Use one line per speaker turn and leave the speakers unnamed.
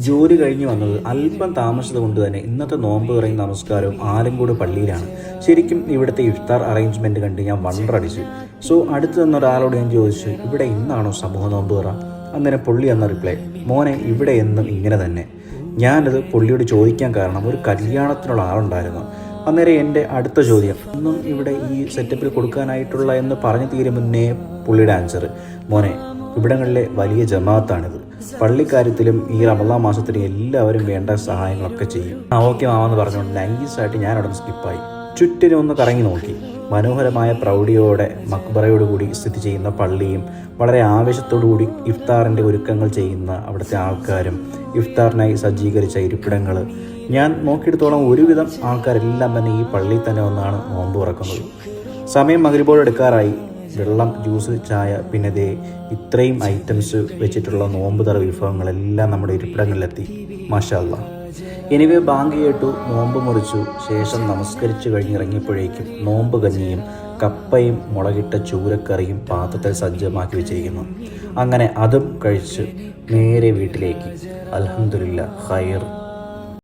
ജോലി കഴിഞ്ഞ് വന്നത് അല്പം താമസിച്ചത് കൊണ്ട് തന്നെ ഇന്നത്തെ നോമ്പ് തുറയും നമസ്കാരവും ആലങ്കോട് പള്ളിയിലാണ്. ശരിക്കും ഇവിടുത്തെ ഇഫ്താർ അറേഞ്ച്മെൻറ്റ് കണ്ട് ഞാൻ വണ്ടടിച്ചു. സോ അടുത്ത് നിന്ന് ഒരാളോട് ഞാൻ ചോദിച്ചു, ഇവിടെ ഇന്നാണോ സമൂഹ നോമ്പ് തുറ? അന്നേരം പുള്ളി എന്ന റിപ്ലൈ, മോനെ ഇവിടെ എന്നും ഇങ്ങനെ തന്നെ. ഞാനത് പുള്ളിയോട് ചോദിക്കാൻ കാരണം ഒരു കല്യാണത്തിനുള്ള ആളുണ്ടായിരുന്നു. അന്നേരം എൻ്റെ അടുത്ത ചോദ്യം, ഒന്നും ഇവിടെ ഈ സെറ്റപ്പിൽ കൊടുക്കാനായിട്ടുള്ള എന്ന് പറഞ്ഞു തീരെ മുന്നേ പുള്ളിയുടെ ആൻസർ, മോനെ ഇവിടങ്ങളിലെ വലിയ ജമാഅത്താണിത്. പള്ളിക്കാര്യത്തിലും ഈ റമദാൻ മാസത്തിലും എല്ലാവരും വേണ്ട സഹായങ്ങളൊക്കെ ചെയ്യും. ഓക്കെ മാമെന്ന് പറഞ്ഞുകൊണ്ട് നൈസായിട്ട് ഞാൻ അവിടെ നിന്ന് സ്കിപ്പായി. ചുറ്റിനും ഒന്ന് കറങ്ങി നോക്കി. മനോഹരമായ പ്രൗഢിയോടെ മക്ബറയോടുകൂടി സ്ഥിതി ചെയ്യുന്ന പള്ളിയും വളരെ ആവേശത്തോടുകൂടി ഇഫ്താറിൻ്റെ ഒരുക്കങ്ങൾ ചെയ്യുന്ന അവിടുത്തെ ആൾക്കാരും ഇഫ്താറിനായി സജ്ജീകരിച്ച ഇരിപ്പിടങ്ങൾ, ഞാൻ നോക്കിയെടുത്തോളം ഒരുവിധം ആൾക്കാരെല്ലാം തന്നെ ഈ പള്ളിയിൽ തന്നെ വന്നാണ് നോമ്പ് തുറക്കുന്നത്. സമയം മഗ്‌രിബോട് എടുക്കാറായി. വെള്ളം, ജ്യൂസ്, ചായ, പിന്നെ ദേ ഇത്രയും ഐറ്റംസ് വെച്ചിട്ടുള്ള നോമ്പ് തറ വിഭവങ്ങളെല്ലാം നമ്മുടെ ഇരിപ്പിടങ്ങളിലെത്തി. മാഷാ അല്ലാഹ്. എനിവേ ബാങ്ക് കേട്ടു, നോമ്പ് മുറിച്ചു. ശേഷം നമസ്കരിച്ച് കഴിഞ്ഞിറങ്ങിയപ്പോഴേക്കും നോമ്പ് കഞ്ഞിയും കപ്പയും മുളകിട്ട ചൂരക്കറിയും പാത്രത്തിൽ സജ്ജമാക്കി വെച്ചിരിക്കുന്നു. അങ്ങനെ അതും കഴിച്ച് നേരെ വീട്ടിലേക്ക്. അൽഹംദുലില്ലാ ഖൈർ.